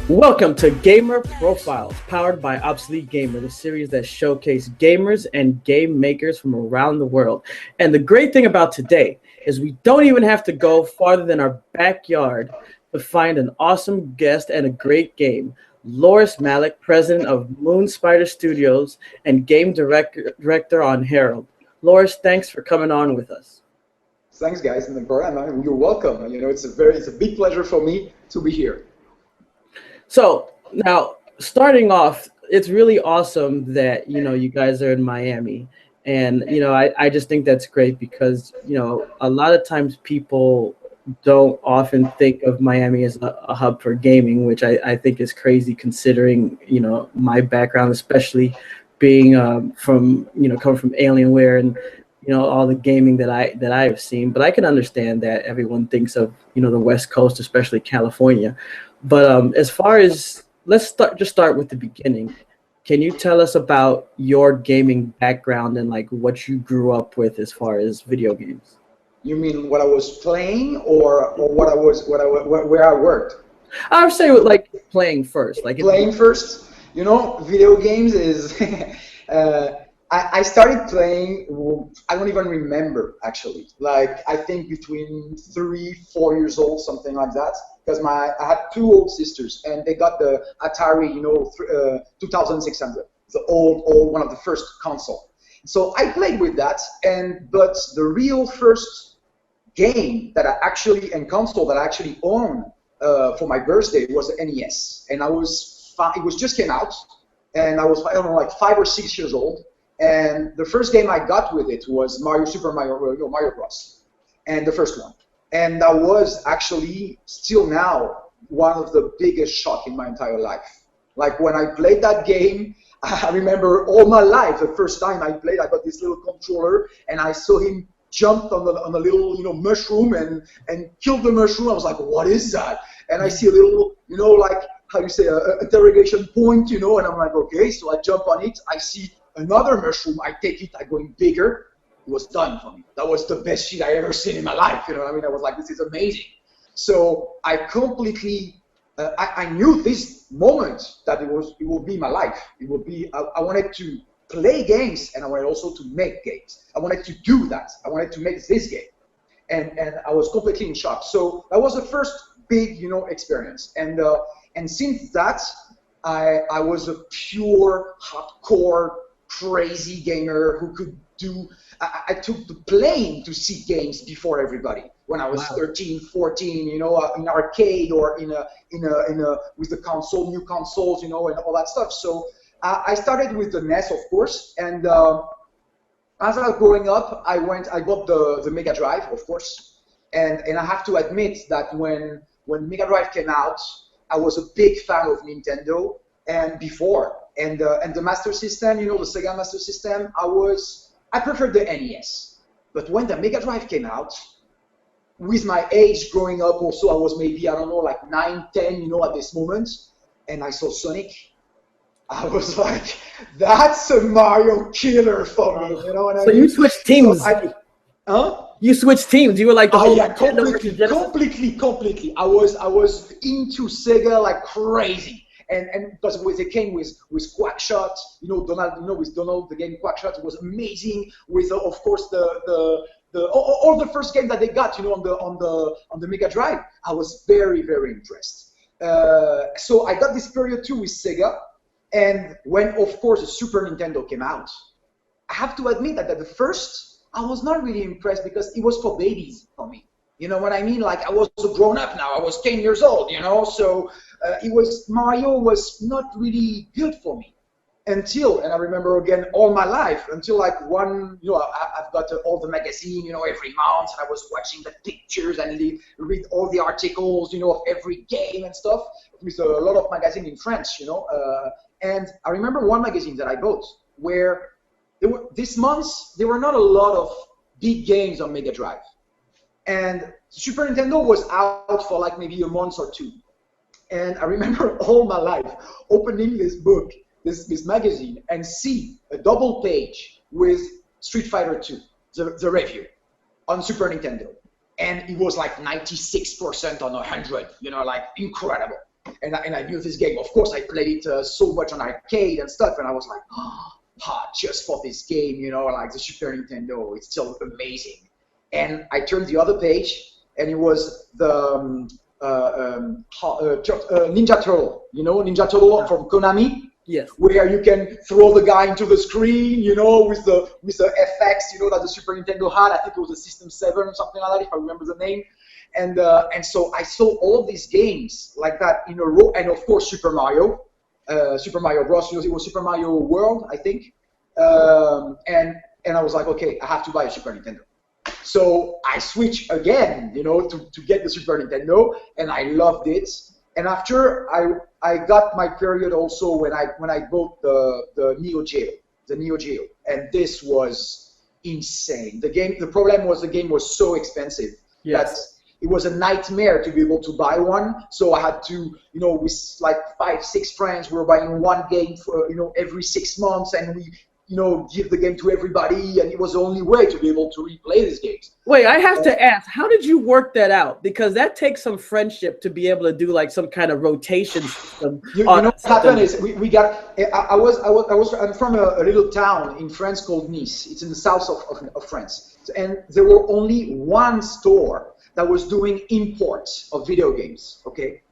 Welcome to Gamer Profiles, powered by Obsolete Gamer, the series that showcases gamers and game makers from around the world. And the great thing about today is we don't even have to go farther than our backyard to find an awesome guest and a great game. Malek, president of Moon Spider Studios and game director on Herald. Loris, thanks for coming on with us. Thanks, guys, and you're welcome. You know, it's a big pleasure for me to be here. So now, starting off, it's really awesome that you guys are in Miami, and I just think that's great because a lot of times people don't often think of Miami as a hub for gaming, which I think is crazy considering my background, especially being from coming from Alienware and all the gaming that I've seen. But I can understand that everyone thinks of the West Coast, especially California. But as far as let's start with the beginning. Can you tell us about your gaming background and like what you grew up with as far as video games? You mean what I was playing, or where I worked? I would say like playing first. Playing first. Video games is. I started playing. I don't even remember actually. Like I think between 3-4 years old, something like that. Because I had two old sisters, and they got the Atari, 2600, the old one of the first console. So I played with that, but the real first game that I actually and console that I actually owned for my birthday was the NES, and it was just came out, and I was like 5 or 6 years old, and the first game I got with it was Super Mario Bros. And the first one. And that was actually, still now, one of the biggest shocks in my entire life. Like when I played that game, I remember all my life, the first time I played, I got this little controller, and I saw him jump on a little, mushroom and kill the mushroom. I was like, what is that? And I see a little, like, how you say, a interrogation point, and I'm like, okay, so I jump on it, I see another mushroom, I take it, I go in bigger. It was done for me. That was the best shit I ever seen in my life. You know what I mean? I was like, this is amazing. So I completely, I knew this moment that it will be my life. It would be. I wanted to play games, and I wanted also to make games. I wanted to do that. I wanted to make this game, and I was completely in shock. So that was the first big, experience. And since that, I was a pure, hardcore, crazy gamer who could do. I took the plane to see games before everybody when I was 13, 14, in arcade or in a with the console, new consoles, and all that stuff. So I started with the NES, of course, and as I was growing up, I bought the Mega Drive, of course, and I have to admit that when Mega Drive came out, I was a big fan of Nintendo and before, and the Master System, the Sega Master System, I preferred the NES. But when the Mega Drive came out, with my age growing up also, I was maybe, I don't know, like 9, 10, at this moment, and I saw Sonic. I was like, that's a Mario killer for me, you know what I mean? So you switched teams. So You switched teams. You were like the whole completely. I was into Sega like crazy. And because they came with Quackshot, with Donald, the game Quackshot, it was amazing. With of course all the first game that they got, on the Mega Drive, I was very, very impressed. So I got this period too with Sega, and when of course the Super Nintendo came out, I have to admit that at the first I was not really impressed because it was for babies for me. You know what I mean? Like I was a grown up now. I was 10 years old, So Mario was not really good for me until, and I remember again all my life until like one, I've got all the magazine, every month, and I was watching the pictures and read all the articles, of every game and stuff with a lot of magazine in French, and I remember one magazine that I bought where this month there were not a lot of big games on Mega Drive. And Super Nintendo was out for like maybe a month or two. And I remember all my life opening this book, this magazine, and see a double page with Street Fighter 2, the review, on Super Nintendo. And it was like 96% on 100, like incredible. and I knew this game. Of course, I played it so much on arcade and stuff, and I was like, just for this game, you know, like the Super Nintendo, it's still amazing. And I turned the other page, and it was the Ninja Turtle, you know, Ninja Turtle from Konami. Yes. Where you can throw the guy into the screen, you know, with the FX, you know, that the Super Nintendo had. I think it was a System 7 or something like that, if I remember the name. And so I saw all of these games like that in a row, and of course Super Mario Bros. You know, it was Super Mario World, I think. And I was like, okay, I have to buy a Super Nintendo. So I switched again, you know, to get the Super Nintendo, and I loved it. And after I got my period also when I bought the Neo Geo, and this was insane. The problem was the game was so expensive that it was a nightmare to be able to buy one. So I had to, you know, with like 5-6 friends, we were buying one game for, you know, every 6 months, and we, you know, give the game to everybody, and it was the only way to be able to replay these games. Wait, I have to ask, how did you work that out? Because that takes some friendship to be able to do like some kind of rotation system. You know what happened is we got. I'm from a little town in France called Nice. It's in the south of France, and there were only one store that was doing imports of video games. Okay.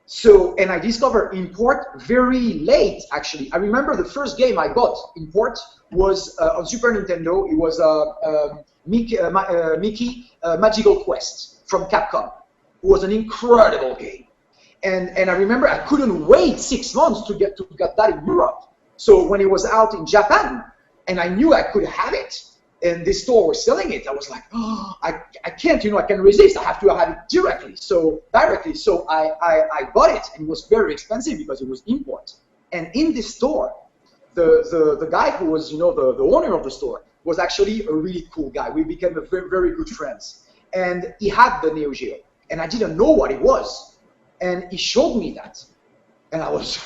So, and I discovered import very late, actually. I remember the first game I got import was on Super Nintendo. It was Mickey Magical Quest from Capcom. It was an incredible game. And I remember I couldn't wait 6 months to get that in Europe. So when it was out in Japan, and I knew I could have it, and this store was selling it, I was like, oh, I can't, you know, I can resist. I have to have it directly. So I bought it, and it was very expensive because it was import. And in this store, the guy who was, you know, the owner of the store was actually a really cool guy. We became very, very good friends. And he had the Neo Geo, and I didn't know what it was. And he showed me that, and I was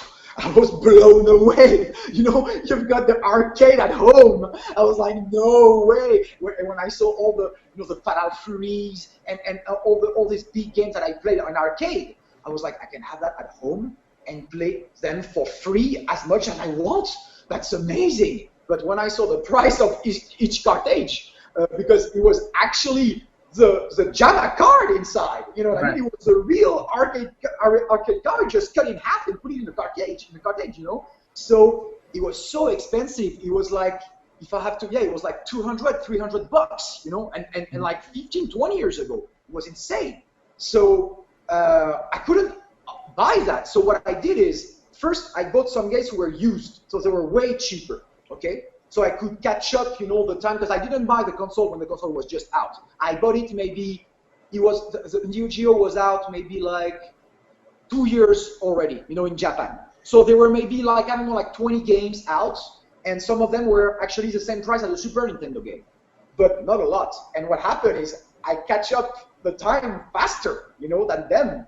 blown away. You know, you've got the arcade at home. I was like, no way. When I saw all the, you know, the Fatal Furies and all these big games that I played on arcade, I was like, I can have that at home and play them for free as much as I want. That's amazing. But when I saw the price of each cartridge, because it was actually the JAMA card inside, you know what I mean? It was a real arcade card, just cut in half and put it in the cartridge, you know? So it was so expensive. It was like, if I have to, it was like $200-300, you know? And like 15-20 years ago, it was insane. So I couldn't buy that. So what I did is, first I bought some games who were used, so they were way cheaper, okay? So I could catch up, you know, the time, because I didn't buy the console when the console was just out. I bought it maybe, the Neo Geo was out maybe like 2 years already, you know, in Japan. So there were maybe like, I don't know, like 20 games out, and some of them were actually the same price as a Super Nintendo game, but not a lot. And what happened is I catch up the time faster, you know, than them.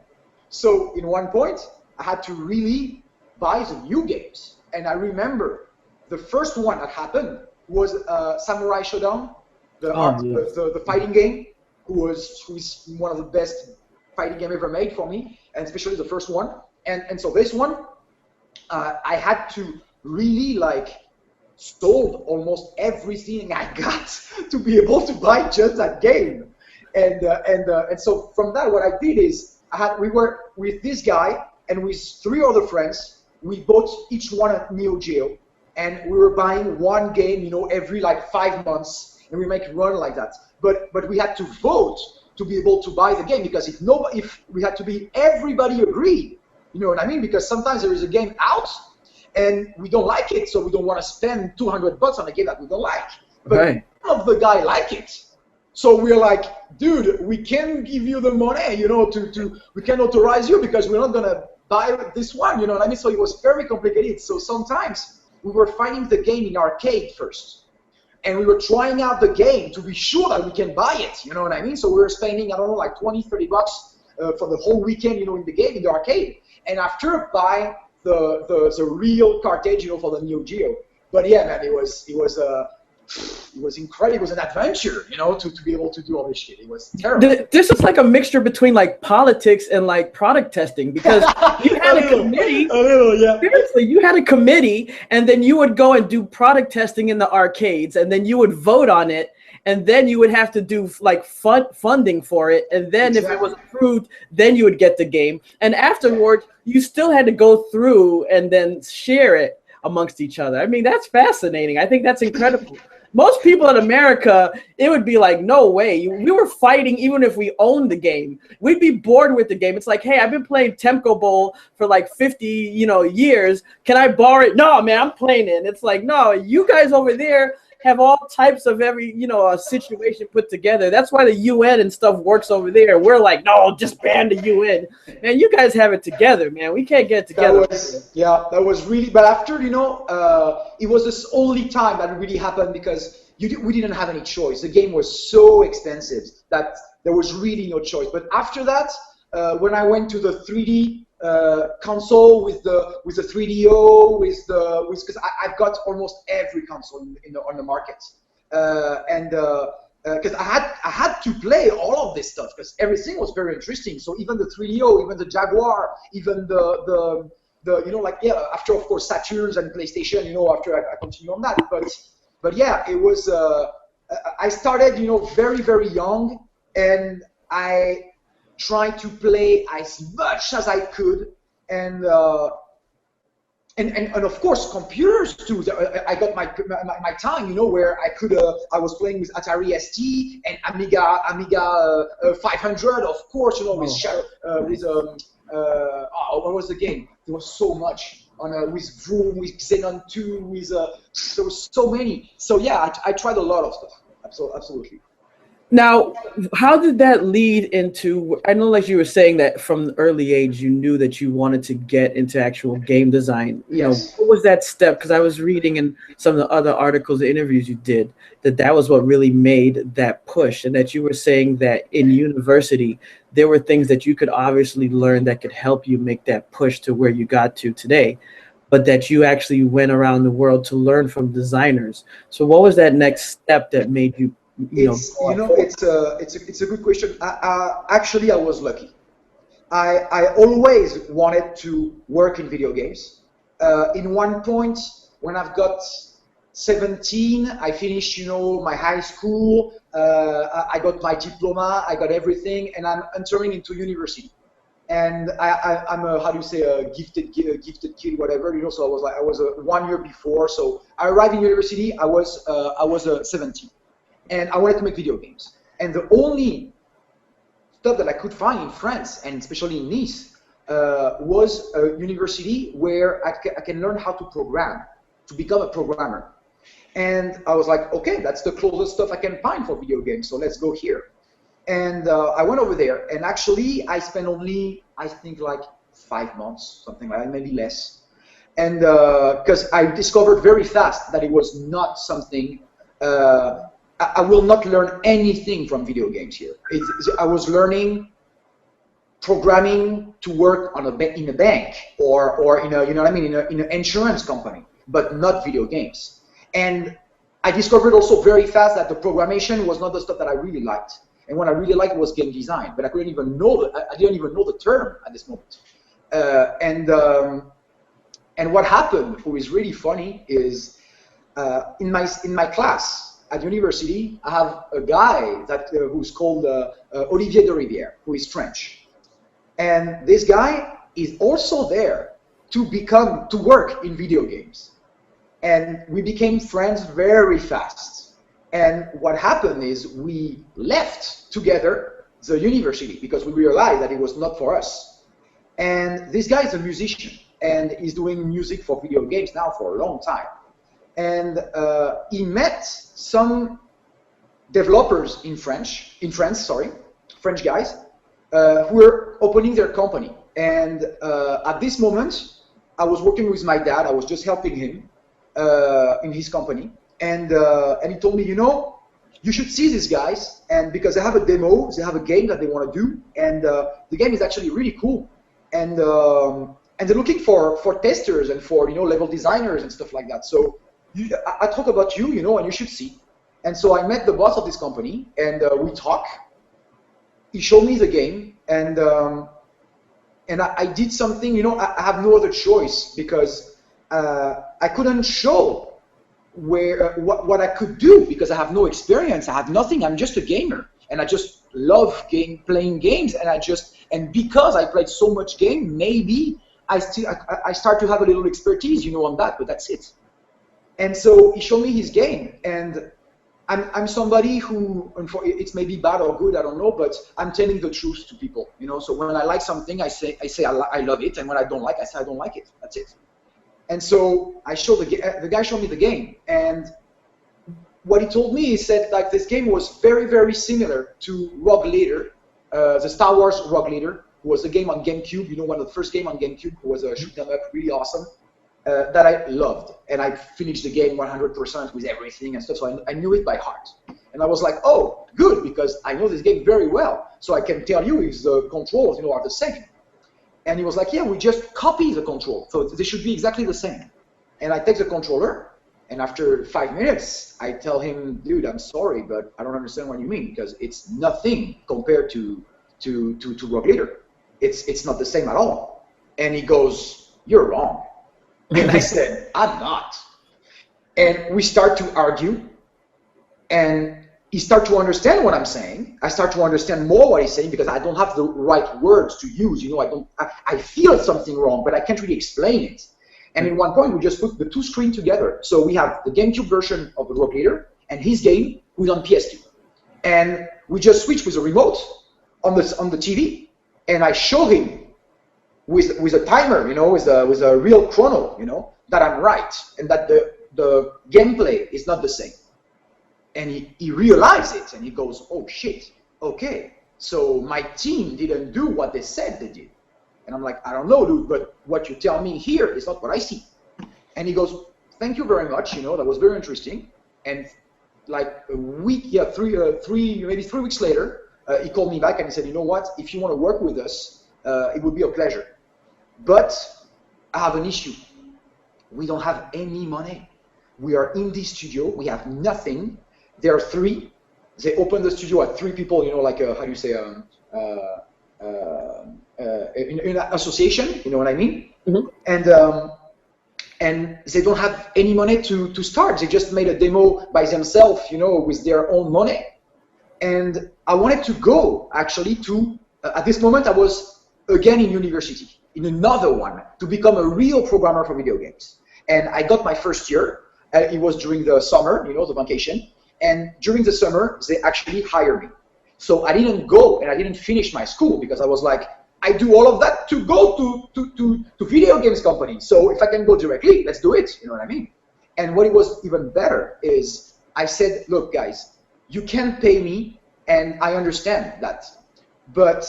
So in one point, I had to really buy the new games. And I remember the first one that happened was Samurai Shodown, the fighting game, who is one of the best fighting game ever made for me, and especially the first one. And so this one, I had to really like sold almost everything I got to be able to buy just that game. And so from that, what I did is we were with this guy and with 3 other friends. We bought each one a Neo Geo. And we were buying one game, you know, every like 5 months, and we make it run like that. But we had to vote to be able to buy the game, because if we had to be, everybody agreed, you know what I mean? Because sometimes there is a game out and we don't like it, so we don't want to spend $200 on a game that we don't like. But none of the guy like it. So we're like, dude, we can give you the money, you know, we can authorize you because we're not gonna buy this one, you know what I mean? So it was very complicated. So sometimes we were finding the game in arcade first, and we were trying out the game to be sure that we can buy it, you know what I mean? So we were spending, I don't know, like $20-30 for the whole weekend, you know, in the game, in the arcade, and after buy the real cartridge, you know, for the Neo Geo. But yeah, man, it was it was incredible. It was an adventure, you know, to be able to do all this shit. It was terrible. This is like a mixture between like politics and like product testing, because you had a committee. A little, yeah. Seriously, you had a committee, and then you would go and do product testing in the arcades, and then you would vote on it, and then you would have to do like funding for it, and then if it was approved, then you would get the game, and afterward you still had to go through and then share it amongst each other. I mean, that's fascinating. I think that's incredible. Most people in America, it would be like, no way. We were fighting even if we owned the game. We'd be bored with the game. It's like, hey, I've been playing Temco Bowl for like 50, years. Can I borrow it? No, man, I'm playing it. And it's like, no, you guys over there have all types of every, a situation put together. That's why the UN and stuff works over there. We're like, no, just ban the UN. Man, you guys have it together, man. We can't get it together. That was really, but after, it was the only time that really happened, because we didn't have any choice. The game was so expensive that there was really no choice. But after that, when I went to the 3D console with the 3DO, because I've got almost every console on the market, because I had to play all of this stuff because everything was very interesting. So even the 3DO, even the Jaguar, even the after of course Saturns and PlayStation, after I continue on that, but yeah, it was I started very, very young, and I tried to play as much as I could, and of course computers too. I got my time, where I was playing with Atari ST and Amiga 500, of course, what was the game? There was so much with Vroom, with Xenon 2, there was so many. So yeah, I tried a lot of stuff. Absolutely. Now, how did that lead into, I know like you were saying that from the early age you knew that you wanted to get into actual game design. Yes. What was that step? Because I was reading in some of the other articles, the interviews you did, that was what really made that push, and that you were saying that in university there were things that you could obviously learn that could help you make that push to where you got to today, but that you actually went around the world to learn from designers. So what was that next step that made you it's a good question. Actually, I was lucky. I always wanted to work in video games. In one point, when I've got 17, I finished, my high school. I got my diploma. I got everything, and I'm entering into university. And I'm a, how do you say, a gifted kid, whatever. So I was 1 year before. So I arrived in university. I was 17. And I wanted to make video games. And the only stuff that I could find in France, and especially in Nice, was a university where I can learn how to program, to become a programmer. And I was like, okay, that's the closest stuff I can find for video games, so let's go here. And I went over there, and actually I spent only, I think, like 5 months, something like that, maybe less. And because I discovered very fast that it was not something, I will not learn anything from video games here. I was learning programming to work in a bank or in a, in an insurance company, but not video games. And I discovered also very fast that the programmation was not the stuff that I really liked. And what I really liked was game design, but I couldn't even know I didn't even know the term at this moment. And what happened, what was really funny, is in my class at university, I have a guy who's called Olivier de Rivière, who is French, and this guy is also there to work in video games, and we became friends very fast. And what happened is we left together the university because we realized that it was not for us. And this guy is a musician, and he's doing music for video games now for a long time. And he met some developers in France, French guys, who were opening their company. And at this moment, I was working with my dad. I was just helping him in his company. And he told me, you should see these guys, and because they have a demo, they have a game that they want to do, and the game is actually really cool. And they're looking for testers and for level designers and stuff like that. So I talk about you, and you should see. And so I met the boss of this company, and we talk. He showed me the game, and I did something. I have no other choice because I couldn't show what I could do because I have no experience. I have nothing. I'm just a gamer, and I just love playing games. And because I played so much game, maybe I start to have a little expertise, on that. But that's it. And so he showed me his game, and I'm somebody who, it's maybe bad or good, I don't know, but I'm telling the truth to people, So when I like something, I say I love it, and when I don't like, I say I don't like it. That's it. And so the guy showed me the game, and what he told me, he said like this game was very, very similar to Rogue Leader, the Star Wars Rogue Leader, who was a game on GameCube, one of the first game on GameCube, who was a shoot 'em up, really awesome. That I loved, and I finished the game 100% with everything and stuff, so I knew it by heart. And I was like, oh, good, because I know this game very well, so I can tell you if the controls, are the same. And he was like, yeah, we just copy the control, so they should be exactly the same. And I take the controller, and after 5 minutes, I tell him, dude, I'm sorry, but I don't understand what you mean, because it's nothing compared to Rogue Leader. It's not the same at all. And he goes, you're wrong. And I said, I'm not. And we start to argue, and he starts to understand what I'm saying. I start to understand more what he's saying because I don't have the right words to use. I feel something wrong, but I can't really explain it. And at one point, we just put the two screens together. So we have the GameCube version of the Rogue Leader and his game, who's on PS2. And we just switch with a remote on the TV, and I show him with a timer, with a real chrono, that I'm right, and that the gameplay is not the same. And he realized it, and he goes, oh shit, okay, so my team didn't do what they said they did. And I'm like, I don't know, dude, but what you tell me here is not what I see. And he goes, thank you very much, that was very interesting. And like a week, maybe 3 weeks later, he called me back and he said, you know what, if you want to work with us, it would be a pleasure. But I have an issue. We don't have any money. We are in the studio. We have nothing. There are 3. They opened the studio at 3 people, like how do you say, in an association, you know what I mean? Mm-hmm. And they don't have any money to start. They just made a demo by themselves, with their own money. And I wanted to go, actually, at this moment, I was again in university, in another one, to become a real programmer for video games. And I got my first year. It was during the summer, the vacation. And during the summer, they actually hired me. So I didn't go and I didn't finish my school because I was like, I do all of that to go to video games company. So if I can go directly, let's do it. You know what I mean? And what it was even better is I said, look, guys, you can pay me, and I understand that. But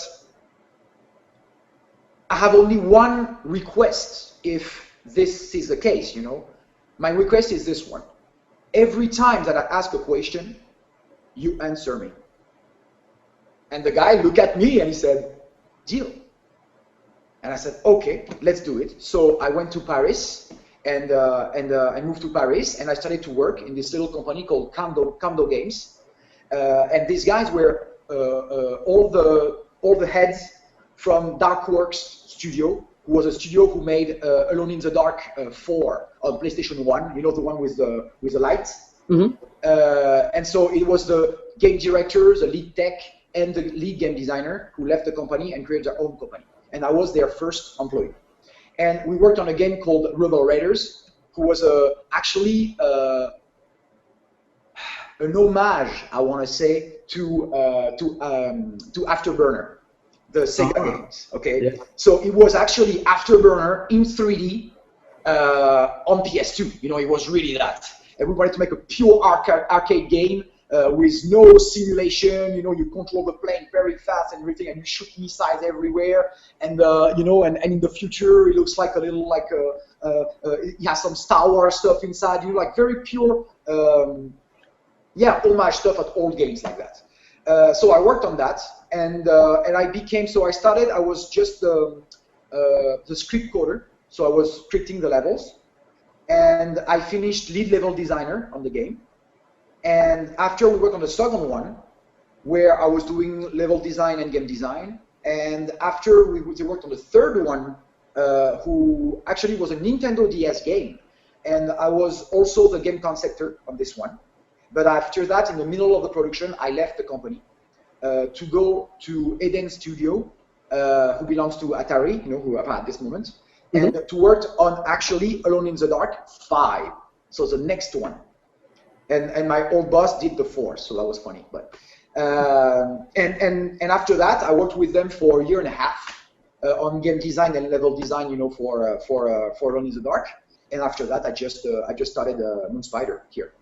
I have only one request if this is the case, My request is this one. Every time that I ask a question, you answer me. And the guy looked at me and he said, deal. And I said, okay, let's do it. So I went to Paris and I moved to Paris and I started to work in this little company called Camdo Games. And these guys were all the heads from Darkworks Studio, who was a studio who made Alone in the Dark 4 on PlayStation 1, the one with the lights. Mm-hmm. And so it was the game director, the lead tech, and the lead game designer who left the company and created their own company. And I was their first employee. And we worked on a game called Rebel Raiders, who was actually an homage, I want to say, to Afterburner, the Sega games. Okay, yeah. So it was actually Afterburner in 3D on PS2. It was really that. And we wanted to make a pure arcade game with no simulation. You control the plane very fast and everything, and you shoot missiles everywhere. And and in the future, it looks like a little it has some Star Wars stuff inside. Like very pure. Homage stuff at old games like that. So I worked on that, and I became. So I started. I was just the script coder. So I was scripting the levels, and I finished lead level designer on the game. And after we worked on the second one, where I was doing level design and game design, and after we worked on the third one, who actually was a Nintendo DS game, and I was also the game conceptor on this one. But after that, in the middle of the production, I left the company to go to Eden Studio, who belongs to Atari, who I've at this moment, and to work on actually Alone in the Dark 5, so the next one. And my old boss did the 4, so that was funny. But and after that, I worked with them for a year and a half on game design and level design, for Alone in the Dark. And after that, I just started Moonspider here.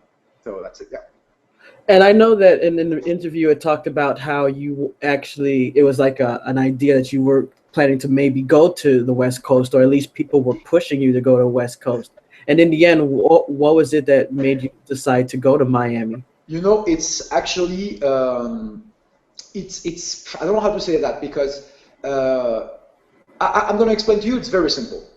So that's it. Yeah. And I know that in the interview it talked about how you actually, it was like an idea that you were planning to maybe go to the West Coast, or at least people were pushing you to go to the West Coast. And in the end, what was it that made you decide to go to Miami? It's actually, it's I don't know how to say that, because I'm going to explain to you. It's very simple.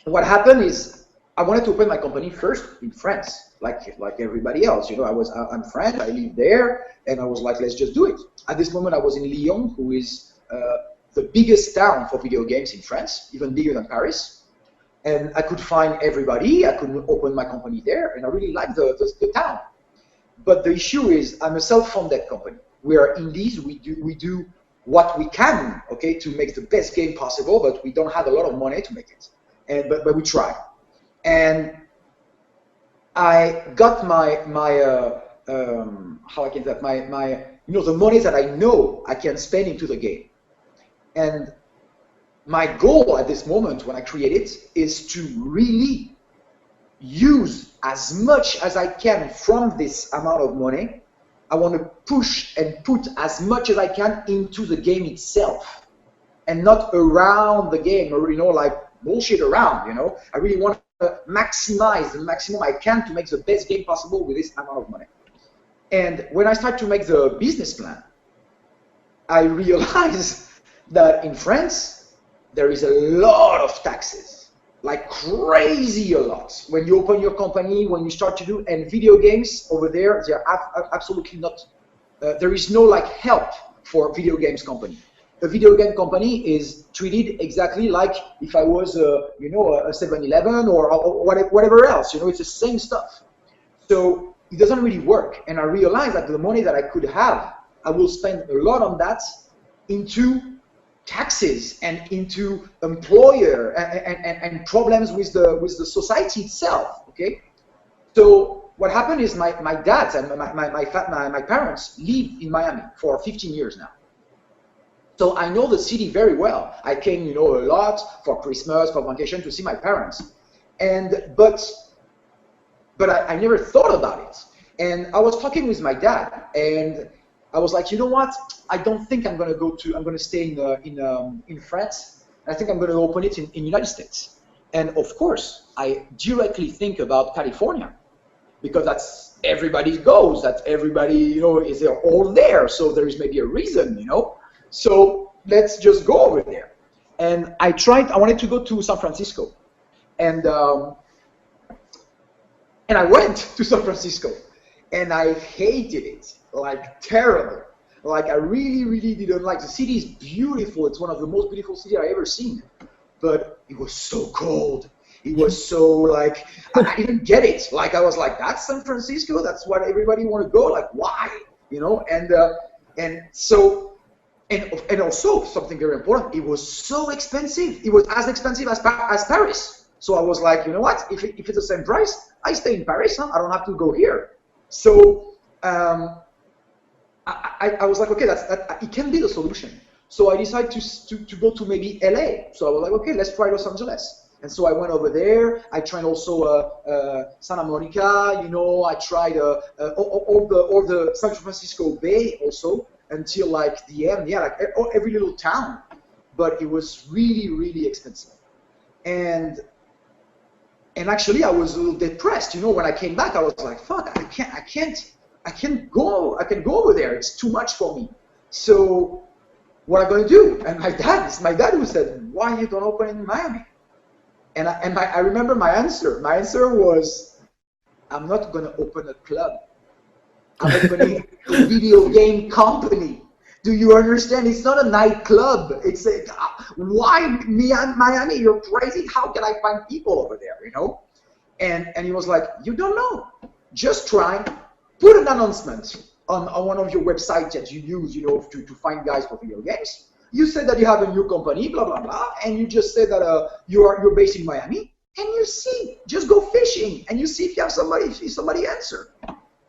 What happened is I wanted to open my company first in France, like everybody else. I'm French, I live there, and I was like, let's just do it. At this moment, I was in Lyon, who is the biggest town for video games in France, even bigger than Paris. And I could find everybody. I could open my company there, and I really liked the town. But the issue is, I'm a self-funded company. We are indies. We do what we can, okay, to make the best game possible, but we don't have a lot of money to make it. But we try. And I got my how I can say that, my the money that I know I can spend into the game. And my goal at this moment when I create it is to really use as much as I can from this amount of money. I want to push and put as much as I can into the game itself, and not around the game, or like bullshit around. I really want to maximize the maximum I can to make the best game possible with this amount of money. And when I start to make the business plan, I realize that in France there is a lot of taxes, like crazy a lot. When you open your company, when you start to do, and video games over there, they're absolutely not, there is no like help for video games company. A video game company is treated exactly like if I was a 7-Eleven or whatever else. It's the same stuff. So it doesn't really work. And I realized that the money that I could have, I will spend a lot on that into taxes and into employer and problems with the society itself. Okay. So what happened is my dad and my parents live in Miami for 15 years now. So I know the city very well. I came, a lot for Christmas, for vacation, to see my parents. But I never thought about it. And I was talking with my dad, and I was like, you know what? I don't think I'm going to stay in France. I think I'm going to open it in United States. And of course, I directly think about California, because that's everybody goes. That everybody, is there all there. So there is maybe a reason, So let's just go over there. And I wanted to go to San Francisco. And I went to San Francisco. And I hated it, like terrible. Like I really, really didn't like. The city is beautiful. It's one of the most beautiful cities I've ever seen. But it was so cold. It was so like, I didn't get it. Like I was like, that's San Francisco? That's what everybody want to go? Like why? And also something very important, it was so expensive. It was as expensive as Paris. So I was like, you know what? If it's the same price, I stay in Paris. I don't have to go here. So I was like, okay, it can be the solution. So I decided to go to maybe LA. So I was like, okay, let's try Los Angeles. And so I went over there. I tried also Santa Monica. I tried all the San Francisco Bay also, until like the end, like every little town. But it was really, really expensive. And actually I was a little depressed, when I came back. I was like, fuck, I can't go over there. It's too much for me. So what am I going to do? And my dad who said, why you don't open in Miami? I remember my answer. My answer was, I'm not going to open a club. I'm opening a video game company. Do you understand? It's not a nightclub. It's a, why Miami? You're crazy. How can I find people over there? You know? And he was like, you don't know. Just try. Put an announcement on one of your websites that you use, you know, to find guys for video games. You said that you have a new company, blah blah blah, and you just said that you're based in Miami, and you see, just go fishing, and you see if you have somebody, if somebody answer.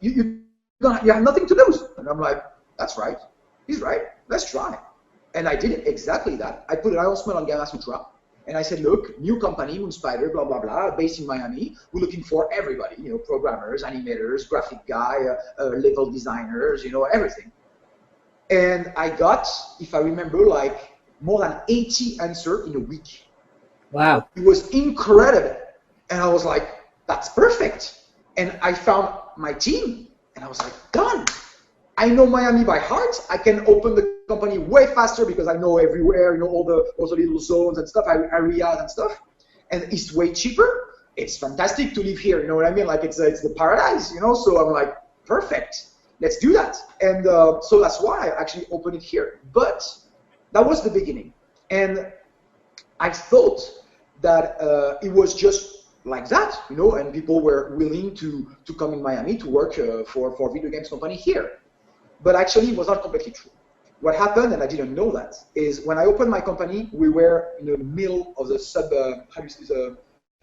You have nothing to lose. And I'm like, that's right. He's right. Let's try. And I did exactly that. I put an announcement on Gamma Sutra, and I said, look, new company, Moonspider, blah, blah, blah, based in Miami. We're looking for everybody, you know, programmers, animators, graphic guy, level designers, you know, everything. And I got, if I remember, like more than 80 answers in a week. Wow. It was incredible. And I was like, that's perfect. And I found my team, and I was like, done. I know Miami by heart. I can open the company way faster because I know everywhere, you know, all the little zones and stuff, areas and stuff. And it's way cheaper. It's fantastic to live here, you know what I mean? Like it's the paradise, you know? So I'm like, perfect. Let's do that. And so that's why I actually opened it here. But that was the beginning. And I thought that it was just like that, you know, and people were willing to come in Miami to work for video games company here. But actually, it was not completely true. What happened, and I didn't know that, is when I opened my company, we were in the middle of the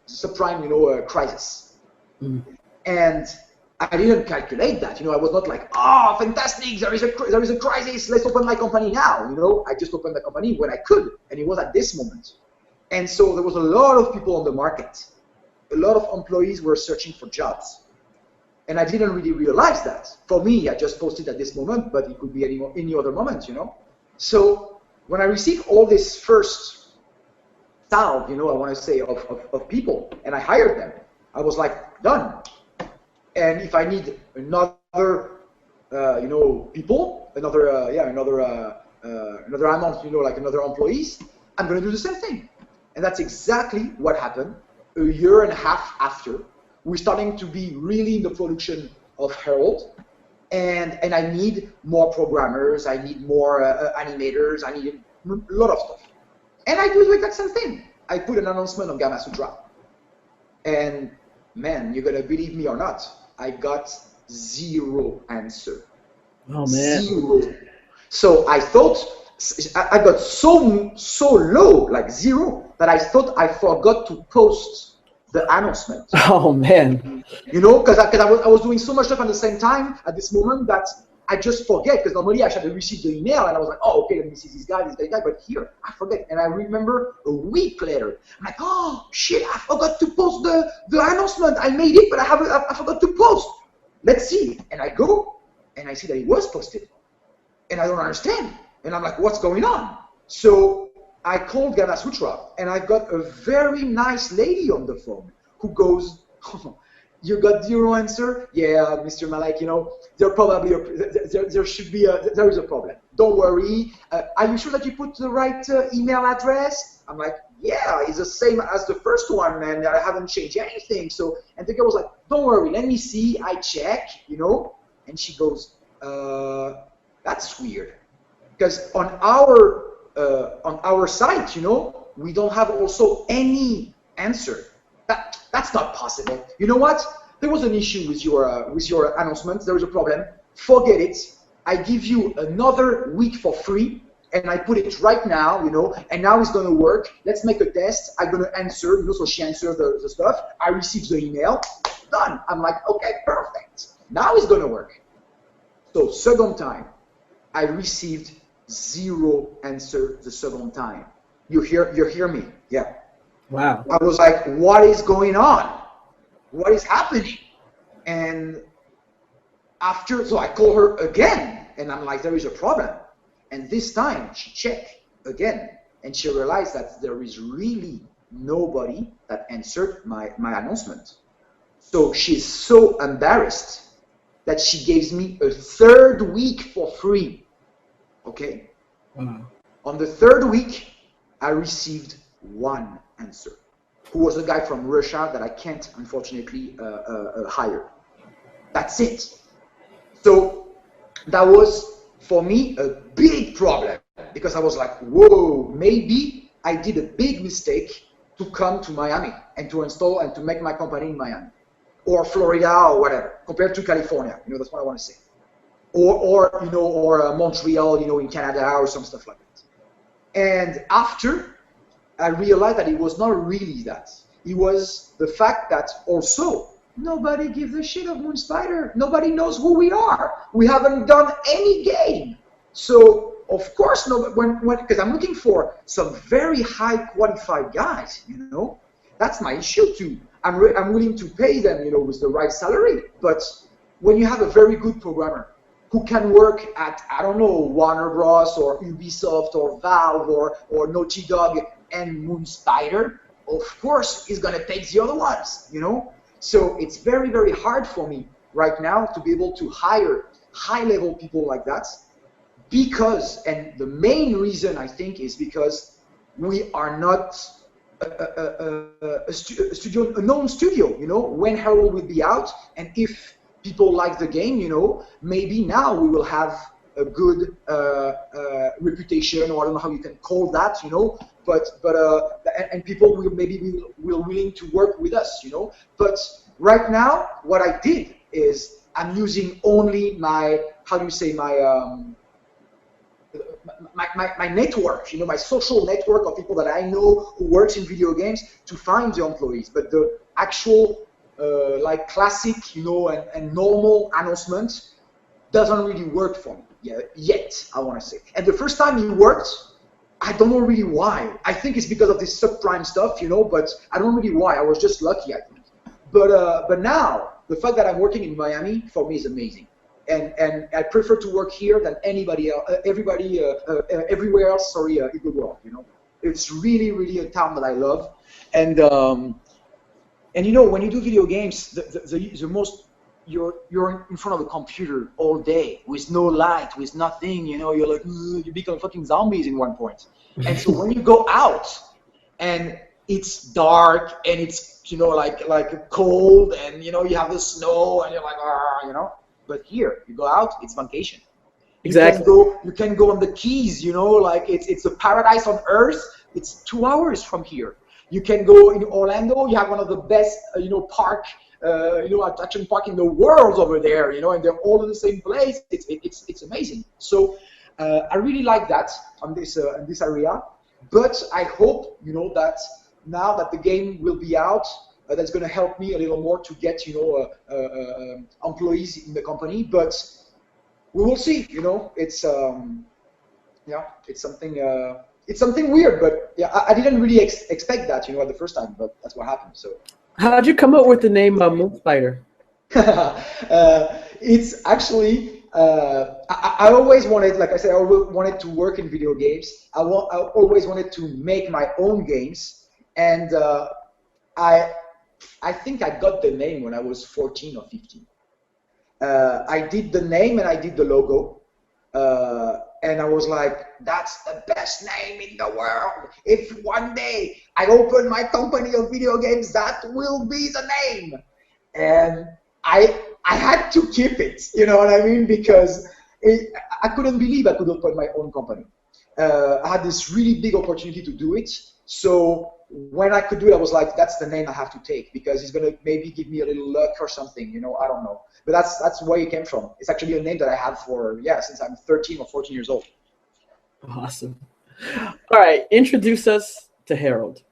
subprime, you know, crisis. Mm. And I didn't calculate that. You know, I was not like, oh, fantastic, there is a crisis, let's open my company now. You know, I just opened the company when I could, and it was at this moment. And so there was a lot of people on the market. A lot of employees were searching for jobs. And I didn't really realize that. For me, I just posted at this moment, but it could be any other moment, you know. So when I received all this first salve, you know, I want to say, of people, and I hired them, I was like, done. And if I need another, you know, people, another amount, you know, like another employees, I'm going to do the same thing. And that's exactly what happened a year and a half after. We're starting to be really in the production of Herald, and I need more programmers, I need more animators, I need a lot of stuff. And I do the exact same thing. I put an announcement on Gamma Sutra. And man, you're going to believe me or not, I got 0 answer. Oh, man. 0. So I thought, I got so low, like 0, that I thought I forgot to post the announcement. Oh man! You know, because I was doing so much stuff at the same time at this moment that I just forget. Because normally I should have received the email and I was like, oh, okay, let me see this guy. But here I forget, and I remember a week later, I'm like, oh shit, I forgot to post the announcement. I made it, but I forgot to post. Let's see. And I go and I see that it was posted, and I don't understand. And I'm like, what's going on? So I called Gamma Sutra, and I got a very nice lady on the phone who goes, oh, you got 0 answer? Yeah, Mr. Malek, you know, there is a problem. Don't worry. Are you sure that you put the right email address? I'm like, yeah, it's the same as the first one, and I haven't changed anything. So, and the girl was like, don't worry, let me see. I check, you know, and she goes, that's weird, because on our site, you know, we don't have also any answer. That's not possible. You know what? There was an issue with your announcement. There was a problem. Forget it. I give you another week for free, and I put it right now, you know, and now it's going to work. Let's make a test. I'm going to answer, you know, so she answered the stuff. I received the email. Done. I'm like, okay, perfect. Now it's going to work. So second time, I received 0 answer the second time. You hear me? Yeah. Wow. I was like, what is going on? What is happening? And after, so I call her again, and I'm like, there is a problem. And this time she checked again, and she realized that there is really nobody that answered my announcement. So she's so embarrassed that she gives me a 3rd week for free. Okay? Wow. On the 3rd week, I received 1 answer. who was a guy from Russia that I can't unfortunately hire. That's it. So that was for me a big problem because I was like, whoa, maybe I did a big mistake to come to Miami and to install and to make my company in Miami or Florida or whatever, compared to California. That's what I want to say. Or Montreal, in Canada or some stuff like that. And after I realized that it was not really that. It was the fact that also nobody gives a shit of Moon Spider. Nobody knows who we are. We haven't done any game. So of course, because I'm looking for some very high qualified guys, that's my issue too. I'm willing to pay them, with the right salary. But when you have a very good programmer who can work at, I don't know, Warner Bros. Or Ubisoft or Valve or Naughty Dog and Moon Spider, of course he's gonna take the other ones, So it's very, very hard for me right now to be able to hire high-level people like that because, and the main reason I think is because we are not a known studio, when Herald will be out, and if people like the game, maybe now we will have a good reputation, or I don't know how you can call that, but and people will willing to work with us, But right now, what I did is I'm using only my, my network, my social network of people that I know who works in video games to find the employees. But the actual classic, and normal announcement doesn't really work for me yet, I want to say. And the first time it worked, I don't know really why. I think it's because of this subprime stuff, but I don't know really why. I was just lucky, I think. But now, the fact that I'm working in Miami, for me, is amazing. And I prefer to work here than anybody else, everywhere else, in the world, It's really, really a town that I love. And when you do video games, the most, you're in front of a computer all day with no light, with nothing, you're like, you become fucking zombies in one point. And so when you go out and it's dark and it's, like cold and, you have the snow and you're like, But here, you go out, it's vacation. Exactly. You can go on the Keys, like it's a paradise on earth. It's 2 hours from here. You can go in Orlando. You have one of the best, attraction park in the world over there, and they're all in the same place. It's amazing. So I really like that on this in this area. But I hope, that now that the game will be out, that's going to help me a little more to get, employees in the company. But we will see. It's it's something. It's something weird, but I didn't really expect that, at the first time. But that's what happened. So. How'd you come up with the name Moon Spider? It's actually I always wanted, like I said, I always wanted to work in video games. I always wanted to make my own games, and I think I got the name when I was 14 or 15. I did the name and I did the logo, and I was like, that's the best name in the world. If one day I open my company of video games, that will be the name. And I had to keep it, you know what I mean? Because I couldn't believe I could open my own company. I had this really big opportunity to do it. So when I could do it, I was like, that's the name I have to take, because it's going to maybe give me a little luck or something, I don't know. But that's where it came from. It's actually a name that I have for, since I'm 13 or 14 years old. Awesome. All right, introduce us to Harold.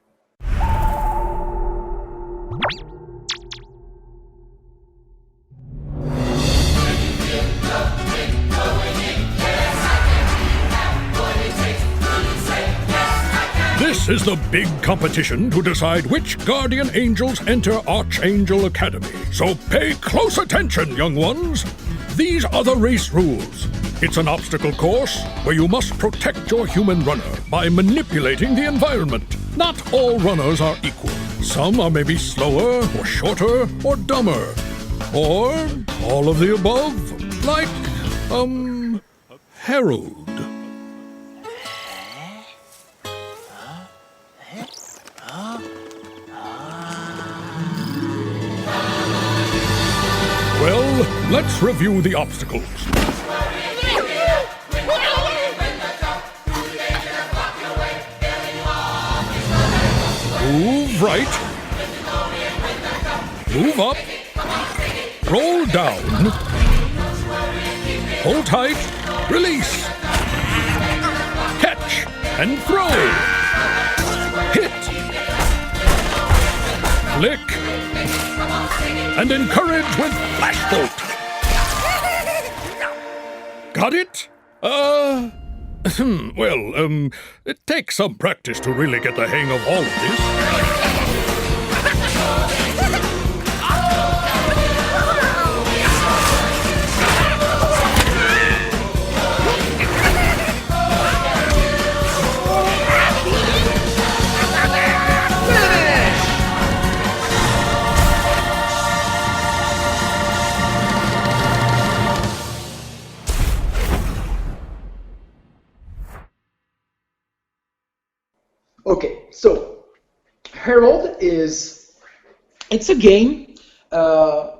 This is the big competition to decide which guardian angels enter Archangel Academy. So pay close attention, young ones. These are the race rules. It's an obstacle course where you must protect your human runner by manipulating the environment. Not all runners are equal. Some are maybe slower or shorter or dumber. Or all of the above, like, Harold. Well, let's review the obstacles. Move right. Move up. Roll down. Hold tight. Release. Catch and throw. Hit. Flick. And encourage with Flash Bolt. Got it? Well, it takes some practice to really get the hang of all of this. Okay, so Herald it's a game. So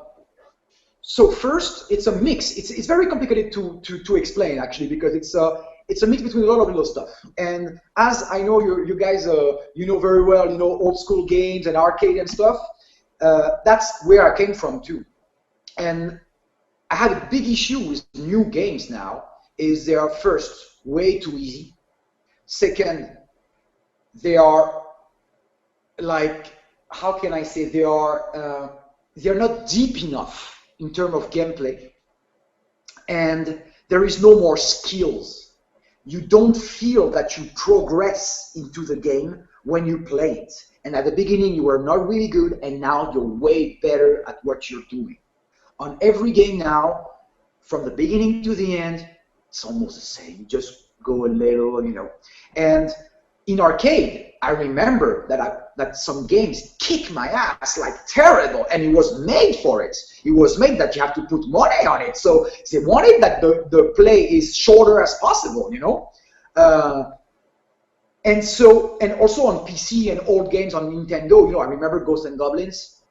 first, it's a mix. It's very complicated to explain actually, because it's a mix between a lot of little stuff. And as I know you guys you know very well, you know, old school games and arcade and stuff. That's where I came from too. And I had a big issue with new games now. Is they are first way too easy. Second, they are like, how can I say, they're not deep enough in terms of gameplay, and there is no more skills. You don't feel that you progress into the game when you play it. And at the beginning you were not really good, and now you're way better at what you're doing. On every game now, from the beginning to the end, it's almost the same. You just go a little, you know. And in arcade, I remember that some games kick my ass like terrible, and it was made for it. It was made that you have to put money on it. So they wanted that the play is shorter as possible, you know. And also on PC and old games on Nintendo, you know, I remember Ghosts and Goblins.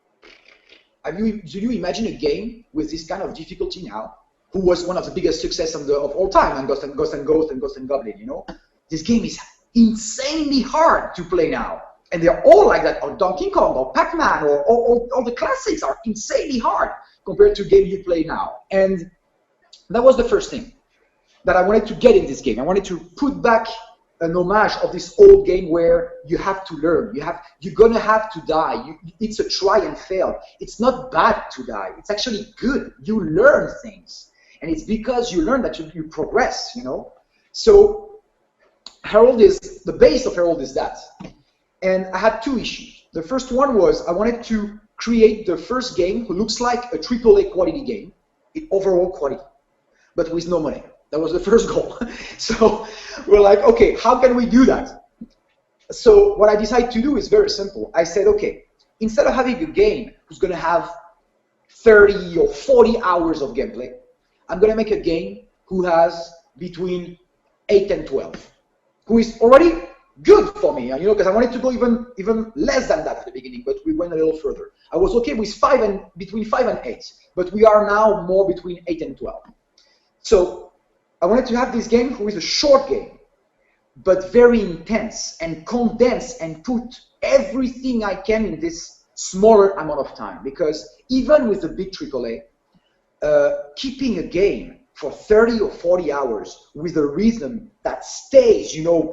Do you imagine a game with this kind of difficulty now? Who was one of the biggest success of all time, and Ghosts and Goblin, you know? This game is insanely hard to play now, and they're all like that. Or Donkey Kong, or Pac-Man, or all the classics are insanely hard compared to game you play now. And that was the first thing that I wanted to get in this game. I wanted to put back an homage of this old game where you have to learn. You're gonna have to die. It's a try and fail. It's not bad to die. It's actually good. You learn things, and it's because you learn that you progress. You know, so. The base of Herald is that. And I had two issues. The first one was I wanted to create the first game who looks like a AAA quality game, in overall quality, but with no money. That was the first goal. So we're like, okay, how can we do that? So what I decided to do is very simple. I said, okay, instead of having a game who's going to have 30 or 40 hours of gameplay, I'm going to make a game who has between 8 and 12. Who is already good for me, you know, because I wanted to go even less than that at the beginning, but we went a little further. I was okay with between 5 and 8, but we are now more between 8 and 12. So I wanted to have this game who is a short game, but very intense and condensed, and put everything I can in this smaller amount of time. Because even with the big AAA, keeping a game for 30 or 40 hours with a rhythm that stays, you know,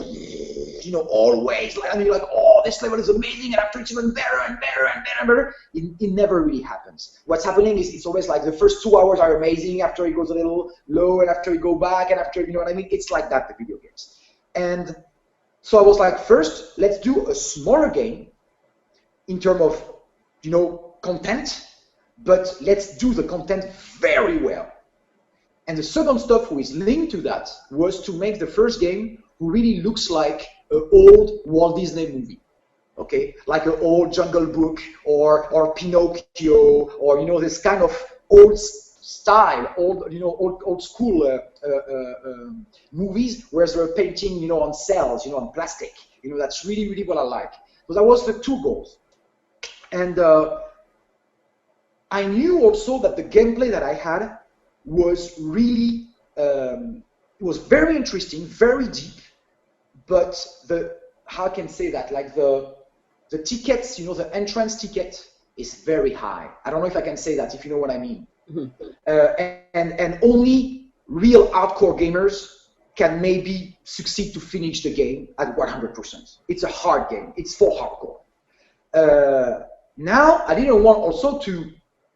always. I mean, you're like, oh, this level is amazing, and after it's even better and better and better and better. It never really happens. What's happening is it's always like the first 2 hours are amazing, after it goes a little low, and after you go back, and after, you know what I mean? It's like that, the video games. And so I was like, first, let's do a smaller game in terms of, you know, content, but let's do the content very well. And the second stuff who is linked to that was to make the first game who really looks like an old Walt Disney movie, okay? Like an old Jungle Book or Pinocchio, or, you know, this kind of old style, old school movies, whereas they're painting, you know, on cells, you know, on plastic. You know, that's really what I like. So that was the two goals. And I knew also that the gameplay that I had was really, it was very interesting, very deep, but how I can say that, like the tickets, the entrance ticket is very high. I don't know if I can say that, if you know what I mean. And only real hardcore gamers can maybe succeed to finish the game at 100%. It's a hard game. It's for hardcore. Now, I didn't want also to,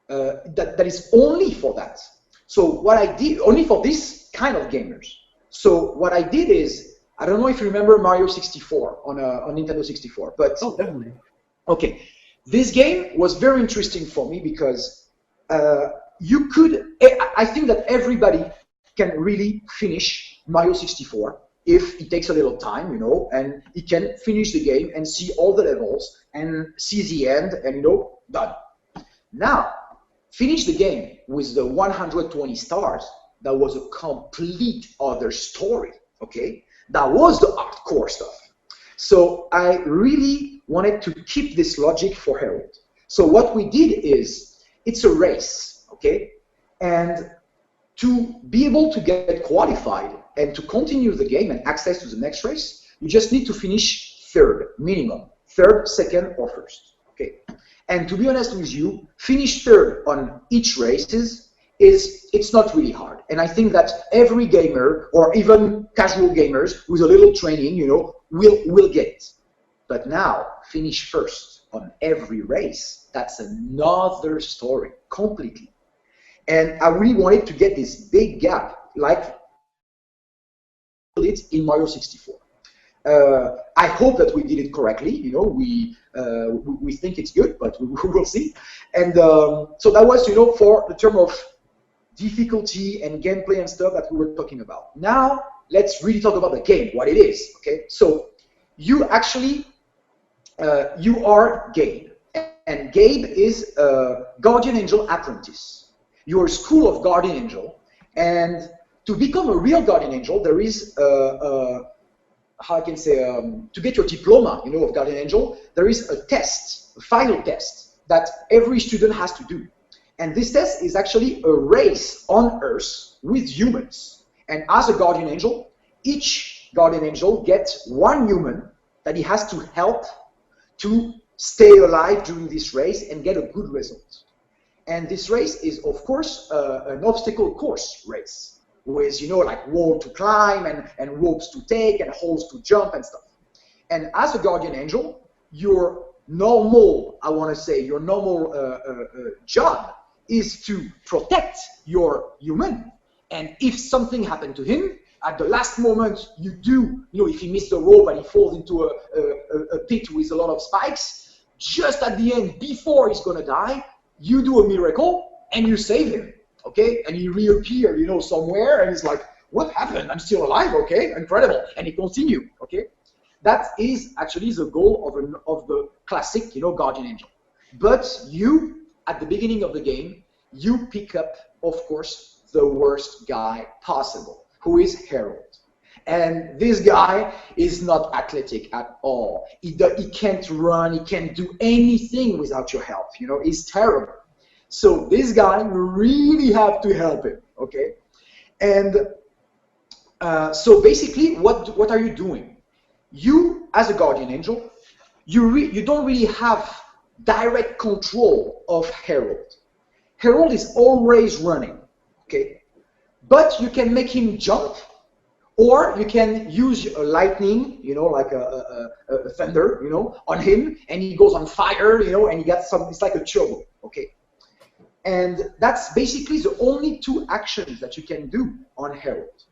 that is only for that. So what I did, only for this kind of gamers. So what I did is, I don't know if you remember Mario 64 on Nintendo 64, but oh, definitely. Okay, this game was very interesting for me because you could. I think that everybody can really finish Mario 64 if it takes a little time, and he can finish the game and see all the levels and see the end, and done. Now, finish the game with the 120 stars. That was a complete other story. Okay. That was the hardcore stuff. So I really wanted to keep this logic for Herald. So what we did is, it's a race, okay? And to be able to get qualified and to continue the game and access to the next race, you just need to finish third, minimum. Third, second, or first, okay? And to be honest with you, finish third on each races it's not really hard. And I think that every gamer, or even casual gamers with a little training, will get it. But now, finish first on every race, that's another story, completely. And I really wanted to get this big gap, like it in Mario 64. I hope that we did it correctly. We think it's good, but we will see. And so that was, for the term of difficulty and gameplay and stuff that we were talking about. Now, let's really talk about the game, what it is, okay? So, you actually, you are Gabe, and Gabe is a Guardian Angel apprentice. You're a school of Guardian Angel, and to become a real Guardian Angel, there is, how I can say, to get your diploma, of Guardian Angel, there is a test, a final test, that every student has to do. And this test is actually a race on Earth with humans. And as a Guardian Angel, each Guardian Angel gets one human that he has to help to stay alive during this race and get a good result. And this race is, of course, an obstacle course race with, like wall to climb and ropes to take and holes to jump and stuff. And as a Guardian Angel, your normal, your normal job is to protect your human. And if something happened to him, at the last moment, you do, if he missed the rope and he falls into a pit with a lot of spikes, just at the end, before he's gonna die, you do a miracle and you save him, okay? And he reappears, somewhere, and he's like, what happened? I'm still alive, okay? Incredible. And he continues, okay? That is actually the goal of the classic, Guardian Angel. But you, at the beginning of the game, you pick up, of course, the worst guy possible, who is Harold. And this guy is not athletic at all. He can't run, he can't do anything without your help, he's terrible. So this guy, you really have to help him, okay? And so basically, what are you doing? You, as a Guardian Angel, you don't really have direct control of Harold. Harold is always running, okay? But you can make him jump, or you can use a lightning, like a thunder, on him, and he goes on fire, and he gets it's like a turbo, okay? And that's basically the only two actions that you can do on Harold.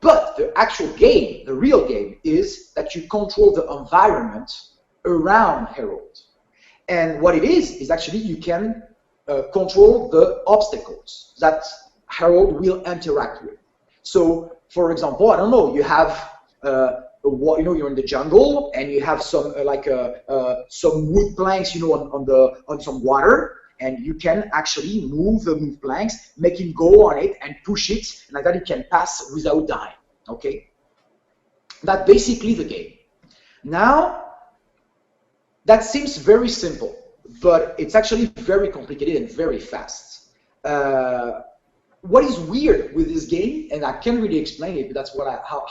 But the actual game, the real game, is that you control the environment around Harold. And what it is actually you can control the obstacles that Harold will interact with. So, for example, I don't know, you have, you're in the jungle and you have some some wood planks, on some water, and you can actually move the wood planks, make him go on it and push it, and like that he can pass without dying. Okay, that's basically the game. Now, that seems very simple, but it's actually very complicated and very fast. What is weird with this game, and I can't really explain it, but that's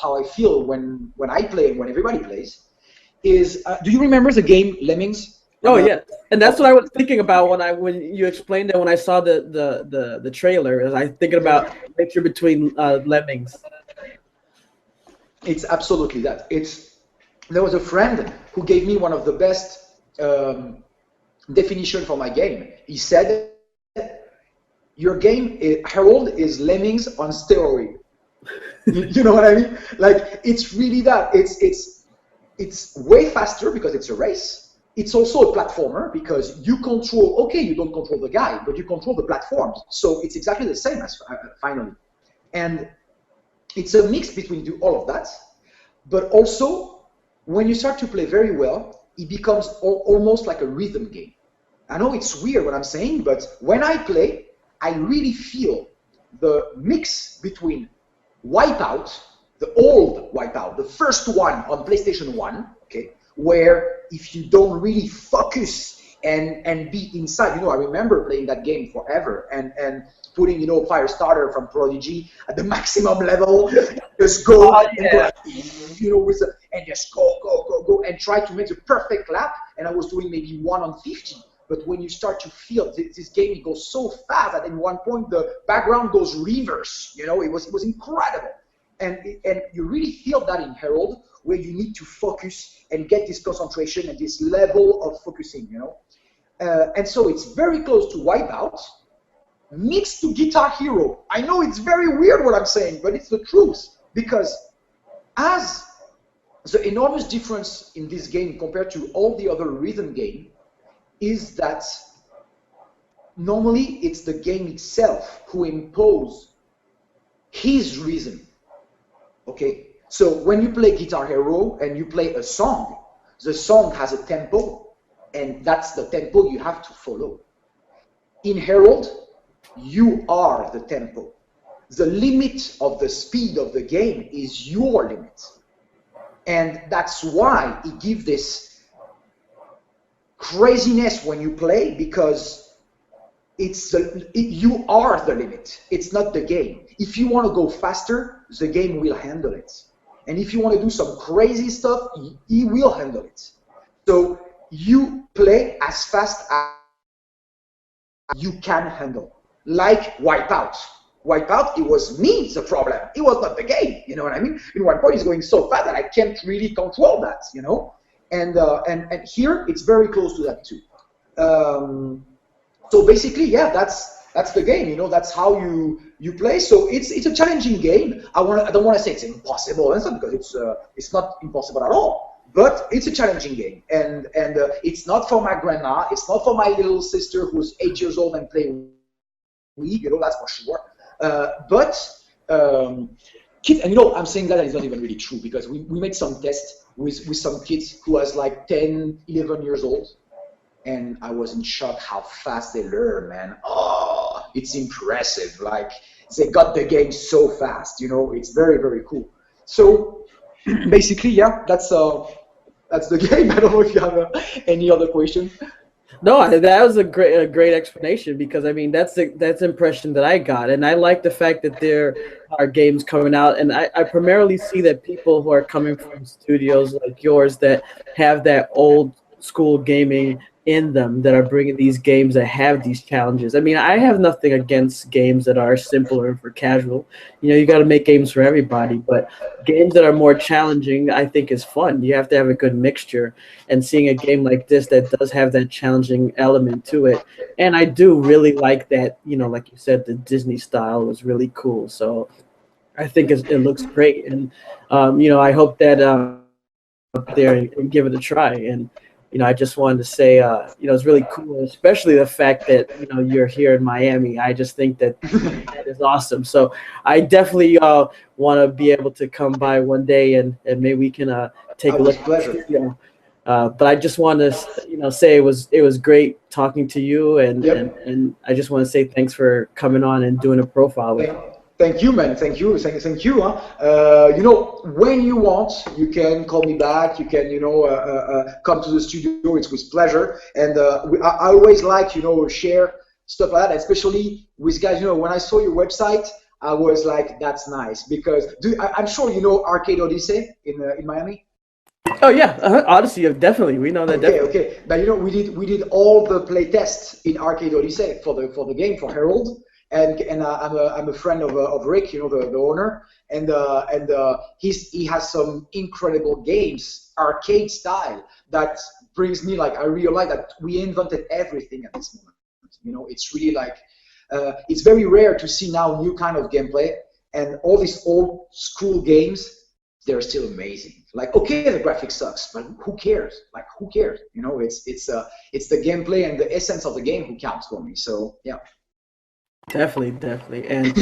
how I feel when I play and when everybody plays, is do you remember the game Lemmings? Oh yeah, and that's what I was thinking about when you explained it. When I saw the trailer, as I thinking about the mixture between Lemmings. It's absolutely that. There was a friend who gave me one of the best definition for my game. He said, "Your game, Harold, is Lemmings on steroid." You know what I mean? Like, it's really that. It's way faster because it's a race. It's also a platformer because you control. Okay, you don't control the guy, but you control the platforms. So it's exactly the same as finally, and it's a mix between all of that. But also, when you start to play very well, it becomes almost like a rhythm game. I know it's weird what I'm saying, but when I play, I really feel the mix between Wipeout, the old Wipeout, the first one on PlayStation 1, okay, where if you don't really focus and be inside, I remember playing that game forever and putting, Firestarter from Prodigy at the maximum level, just go, and just go, and try to make the perfect lap. And I was doing maybe 1 on 50. But when you start to feel this game, it goes so fast that at one point the background goes reverse. It was incredible, and you really feel that in Herald, where you need to focus and get this concentration and this level of focusing. And so it's very close to Wipeout, mixed to Guitar Hero. I know it's very weird what I'm saying, but it's the truth, because as the enormous difference in this game compared to all the other rhythm games is that normally it's the game itself who imposes his rhythm. Okay, so when you play Guitar Hero and you play a song, the song has a tempo, and that's the tempo you have to follow. In Herald, you are the tempo. The limit of the speed of the game is your limit. And that's why it gives this craziness when you play, because you are the limit. It's not the game. If you want to go faster, the game will handle it. And if you want to do some crazy stuff, he will handle it. So you play as fast as you can handle. Like Wipeout. Wipeout, it was me the problem. It was not the game. You know what I mean? In one point, it's going so fast that I can't really control that, And here, it's very close to that too. So basically, yeah, that's the game. That's how you play. So it's a challenging game. I don't want to say it's impossible and stuff, because it's not impossible at all. But it's a challenging game, and it's not for my grandma. It's not for my little sister who's 8 years old and play Wii. That's for sure. But kids, and I'm saying that it's not even really true, because we made some tests with some kids who was like 10, 11 years old, and I was in shock how fast they learn, man. Oh, it's impressive. Like, they got the game so fast, it's very, very cool. So basically, yeah, that's the game. I don't know if you have any other question. No, that was a great explanation, because I mean that's the impression that I got, and I like the fact that there are games coming out, and I primarily see that people who are coming from studios like yours that have that old school gaming in them, that are bringing these games that have these challenges. I mean, I have nothing against games that are simpler for casual. You got to make games for everybody, but games that are more challenging, I think, is fun. You have to have a good mixture, and seeing a game like this that does have that challenging element to it, and I do really like that. Like you said, the Disney style was really cool. So I think it looks great, and I hope that there and give it a try. And I just wanted to say, it's really cool, especially the fact that, you're here in Miami. I just think that is awesome. So I definitely want to be able to come by one day, and maybe we can take a look. Pleasure. But I just want to, say it was great talking to you, and I just want to say thanks for coming on and doing a profile with me. Thank you, man. Thank you. Huh? When you want, you can call me back. You can, come to the studio. It's with pleasure. And I always like, share stuff like that, especially with guys. When I saw your website, I was like, that's nice because I'm sure you know Arcade Odyssey in Miami. Oh yeah, Odyssey, definitely. We know that. Okay, Definitely. okay. But we did all the play tests in Arcade Odyssey for the game for Herald, and I'm a friend of Rick, the owner, and he has some incredible games, arcade style, that brings me like I realize that we invented everything at this moment. It's really like it's very rare to see now new kind of gameplay, and all these old school games, they're still amazing. Like, okay, the graphics sucks, but who cares? Like, who cares? It's the gameplay and the essence of the game who counts for me. So yeah. Definitely. And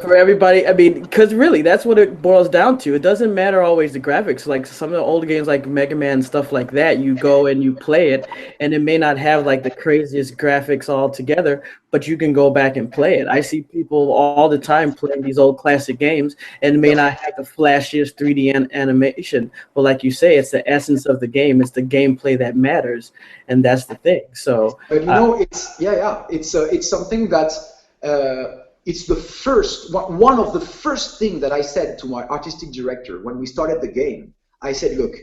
for everybody, I mean, because really, that's what it boils down to. It doesn't matter always the graphics. Like some of the old games, like Mega Man and stuff like that, you go and you play it, and it may not have like the craziest graphics altogether, but you can go back and play it. I see people all the time playing these old classic games, and it may not have the flashiest 3D animation, but like you say, it's the essence of the game. It's the gameplay that matters, and that's the thing. So, but it's something that. It's one of the first things that I said to my artistic director when we started the game. I said, look,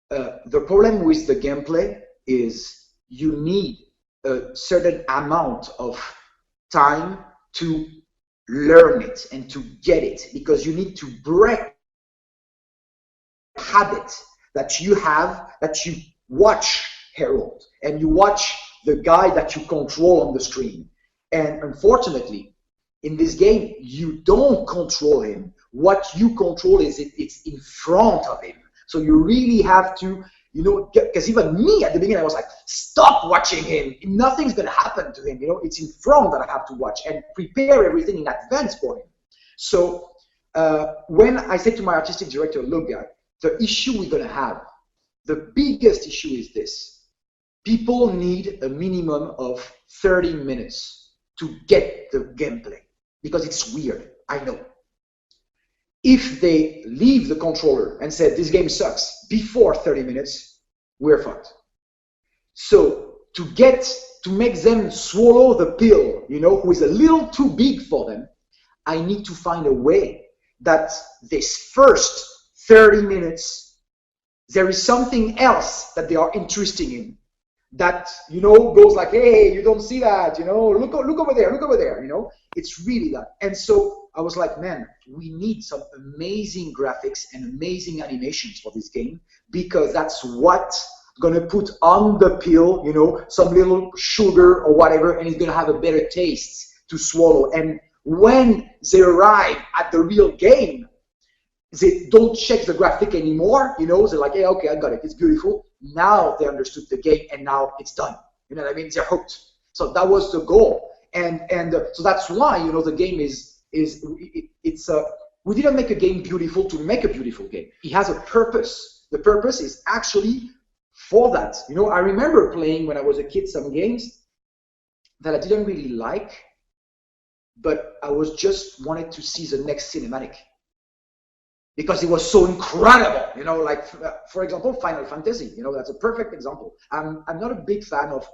the problem with the gameplay is you need a certain amount of time to learn it and to get it, because you need to break habit that you have, that you watch Harold and you watch the guy that you control on the screen. And unfortunately, in this game, you don't control him. What you control is it's in front of him. So you really have to, because even me at the beginning, I was like, stop watching him. Nothing's going to happen to him. It's in front that I have to watch and prepare everything in advance for him. So when I said to my artistic director, look, guy, the issue we're going to have, the biggest issue is this. People need a minimum of 30 minutes to get the gameplay, because it's weird, I know. If they leave the controller and said this game sucks before 30 minutes, we're fucked. So to make them swallow the pill, who is a little too big for them, I need to find a way that this first 30 minutes, there is something else that they are interested in, that goes like, hey, you don't see that, look over there, it's really that. And so I was like, man, we need some amazing graphics and amazing animations for this game, because that's what's gonna put on the pill, some little sugar or whatever, and it's gonna have a better taste to swallow. And when they arrive at the real game, they don't check the graphic anymore, they're like, hey, okay, I got it, it's beautiful. Now they understood the game, and now it's done. You know what I mean? They're hooked. So that was the goal, and so that's why the game we didn't make a game beautiful to make a beautiful game. It has a purpose. The purpose is actually for that. I remember playing when I was a kid some games that I didn't really like, but I was just wanted to see the next cinematic, because it was so incredible, like for example, Final Fantasy. That's a perfect example. I'm not a big fan of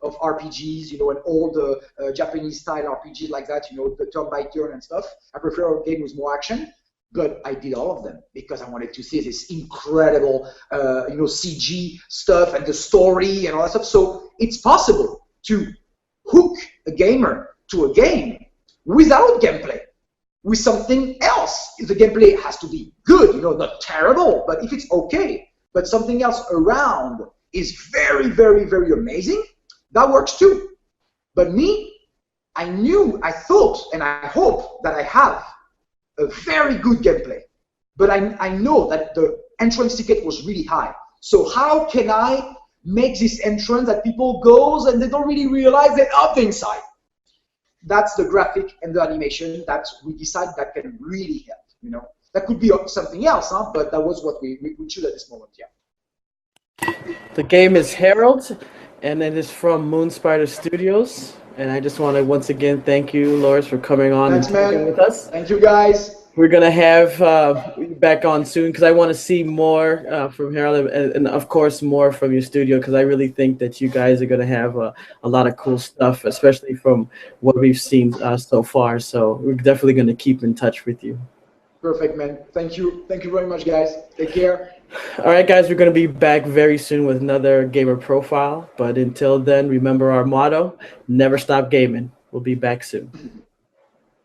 RPGs, and all the Japanese style RPGs like that, the turn by turn and stuff. I prefer a game with more action, but I did all of them because I wanted to see this incredible, CG stuff and the story and all that stuff. So it's possible to hook a gamer to a game without gameplay, with something else. The gameplay has to be good, not terrible, but if it's okay, but something else around is very, very, very amazing, that works too. But me, I thought, and I hope that I have a very good gameplay, but I know that the entrance ticket was really high. So how can I make this entrance that people goes and they don't really realize they're up inside? That's the graphic and the animation that we decide that can really help. That could be something else, but that was what we choose at this moment. Yeah. The game is Herald, and it is from Moonspider Studios. And I just want to once again thank you, Loris, for coming on Thanks, and talking man. with us. Thank you, guys. We're gonna have you back on soon because I want to see more from Harold and of course more from your studio because I really think that you guys are gonna have a lot of cool stuff, especially from what we've seen so far. So we're definitely gonna keep in touch with you. Perfect, man. Thank you. Thank you very much, guys. Take care. All right, guys, we're gonna be back very soon with another gamer profile. But until then, remember our motto: never stop gaming. We'll be back soon.